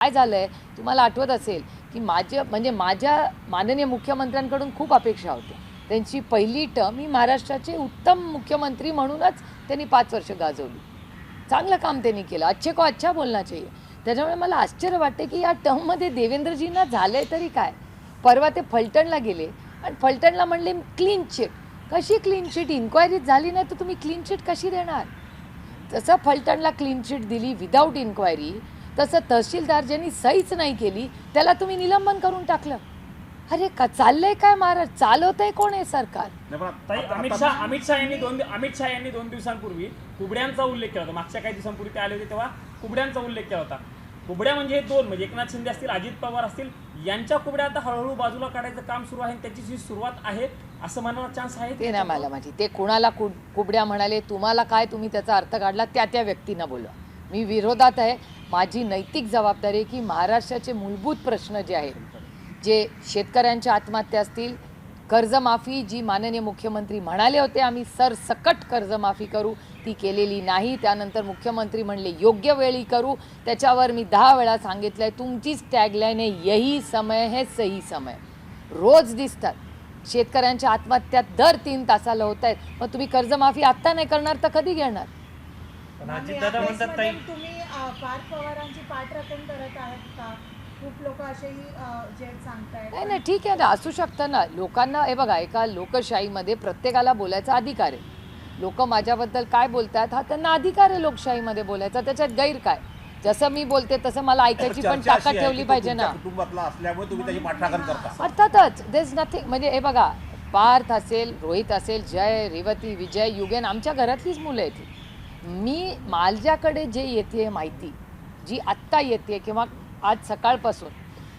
काय झालंय तुम्हाला आठवत असेल की माझ्या माननीय मुख्यमंत्र्यांकडून खूप अपेक्षा होत्या. त्यांची पहिली टर्म ही महाराष्ट्राचे उत्तम मुख्यमंत्री म्हणूनच त्यांनी 5 वर्ष गाजवली. चांगलं काम त्यांनी केलं. अच्छे को अच्छा बोलना चाहिए. त्याच्यामुळे मला आश्चर्य वाटते की या टर्ममध्ये देवेंद्रजींना झालंय तरी काय. परवा ते फलटणला गेले आणि फलटणला म्हणले क्लीन चिट. कशी क्लीन चिट? इन्क्वायरी झाली नाही तर तुम्ही क्लीन चिट कशी देणार? तसं फलटणला क्लीन चिट दिली विदाऊट इन्क्वायरी, तसं तहसीलदार ज्यांनी सहीच नाही केली त्याला तुम्ही निलंबन करून टाकलं. अरे का चाललंय काय महाराज? चालवतंय कोण आहे सरकार? अमित शाह यांनी 2 दिवसांपूर्वी कुबड्यांचा उल्लेख केला होता. मागच्या काही दिवसांपूर्वी ते आले होते तेव्हा कुबड्यांचा उल्लेख केला होता. कुबड्या म्हणजे 2 म्हणजे एकनाथ शिंदे असतील, अजित पवार असतील, यांच्या कुबड्या आता हळूहळू बाजूला काढायचं काम सुरू आहे. त्याची जी सुरुवात आहे असं म्हणायला चान्स आहे? ते नाही मला माहिती. ते कोणाला कुबड्या म्हणाले, तुम्हाला काय, तुम्ही त्याचा अर्थ काढला त्या व्यक्तींना बोला. मी विरोधात आहे. माझी नैतिक जबाबदारी आहे की महाराष्ट्राचे मूलभूत प्रश्न जे आहेत, जे शेतकऱ्यांच्या आत्महत्या असतील, कर्जमाफी जी माननीय मुख्यमंत्री म्हणाले होते आम्ही सरसकट कर्जमाफी करू, ती केलेली नाही. त्यानंतर मुख्यमंत्री म्हणले योग्य वेळी करू. त्याच्यावर मी 10 वेळा सांगितलं आहे, तुमचीच टॅगलाईन आहे यही समय है सही समय. रोज दिसतात शेतकऱ्यांच्या आत्महत्या दर 3 तासाला होत आहेत. मग तुम्ही कर्जमाफी आत्ता नाही करणार तर कधी घेणार? तुम्ही पार्थ पवारांची पाठराखण करत आहात का? खूप लोक असेही जे सांगतायत. नाही ठीक आहे ना, असू शकतं ना. लोकांना हे बघा, एका लोकशाहीमध्ये प्रत्येकाला बोलायचा अधिकार आहे. लोक माझ्याबद्दल काय बोलतात हा त्यांना अधिकार आहे लोकशाहीमध्ये बोलायचा. त्याच्यात गैर काय? जसं मी बोलते तसं मला ऐकायची पण ताकद ठेवली पाहिजे ना. कुटुंबातला असल्यामुळे तुम्ही त्याची पाठराखण करता. अर्थातच देर इज नथिंग. म्हणजे हे बघा, पार्थ असेल, रोहित असेल, जय, रेवती, विजय, युगेन आमच्या घरातलीच मुलं आहेत. मी माझ्याकडे जे येते माहिती, जी आत्ता येते किंवा आज सकाळपासून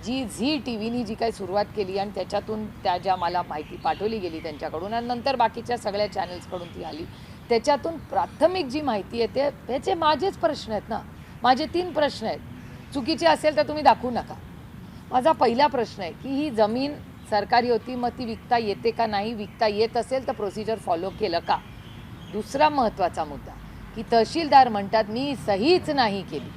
जी झी टीव्हीनी जी काही सुरुवात केली आणि त्याच्यातून त्या ज्या मला माहिती पाठवली गेली त्यांच्याकडून आणि नंतर बाकीच्या सगळ्या चॅनल्सकडून ती आली, त्याच्यातून प्राथमिक जी माहिती येते त्याचे माझेच प्रश्न आहेत ना. माझे 3 प्रश्न आहेत. चुकीचे असेल तर तुम्ही दाखवू नका. माझा पहिला प्रश्न आहे की ही जमीन सरकारी होती, मग ती विकता येते का नाही? विकता येत असेल तर प्रोसिजर फॉलो केलं का? दुसरा महत्त्वाचा मुद्दा की तहसीलदार म्हणतात मी सहीच नाही केली.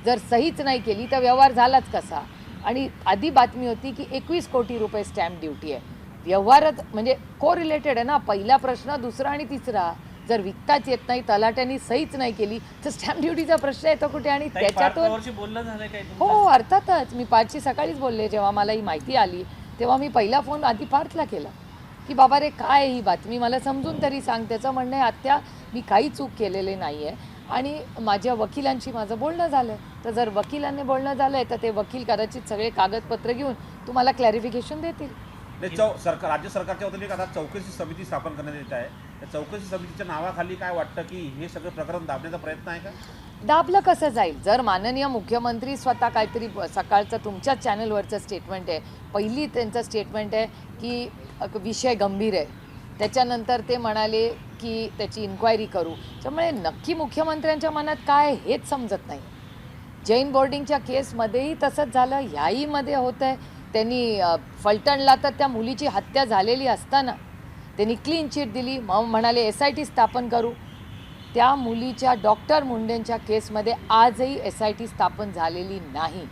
जर सहीच नाही केली तर व्यवहार झालाच कसा? आणि आधी बातमी होती की 21 कोटी रुपये स्टॅम्प ड्युटी आहे. व्यवहारच म्हणजे को रिलेटेड आहे ना. पहिला प्रश्न, दुसरा आणि तिसरा. जर विकताच येत नाही, तलाट्यांनी सहीच नाही केली तर स्टॅम्प ड्युटीचा प्रश्न येतो कुठे? आणि त्याच्यातून हो अर्थातच मी पार्थची सकाळीच बोलले. जेव्हा मला ही माहिती आली तेव्हा मी पहिला फोन आधी पार्थला केला की बाबा रे काय ही बातमी, मला समजून तरी सांग. त्याचं म्हणणं आहे आत्या मी काही चूक केलेली नाही आहे आणि माझ्या वकिलांशी माझं बोलणं झालं. तर जर वकिलांनी बोलणं झालं आहे तर ते वकील कदाचित सगळे कागदपत्र घेऊन तुम्हाला क्लॅरिफिकेशन देतील. राज्य सरकारच्या वतीने आता चौकशी समिती स्थापन करण्यात येत आहे. त्या चौकशी समितीच्या नावाखाली काय वाटतं की हे सगळं प्रकरण दाबण्याचा प्रयत्न आहे का? दाबलं कसं जाईल? जर माननीय मुख्यमंत्री स्वतः काहीतरी सकाळचं तुमच्याच चॅनलवरचं स्टेटमेंट आहे, पहिली त्यांचं स्टेटमेंट आहे की विषय गंभीर आहे. त्याच्यानंतर ते म्हणाले की त्याची इन्क्वायरी करू. त्यामुळे नक्की मुख्यमंत्र्यांच्या मनात काय हेच समजत नाही. जैन बोर्डिंगच्या केसमध्येही तसंच झालं, ह्याहीमध्ये होतं आहे. त्यांनी फलटणला तर त्या मुलीची हत्या झालेली असताना त्यांनी क्लीन चिट दिली, मग म्हणाले SIT स्थापन करू. त्या मुलीच्या डॉक्टर मुंडेंच्या केसमध्ये आजही SIT स्थापन झालेली नाही.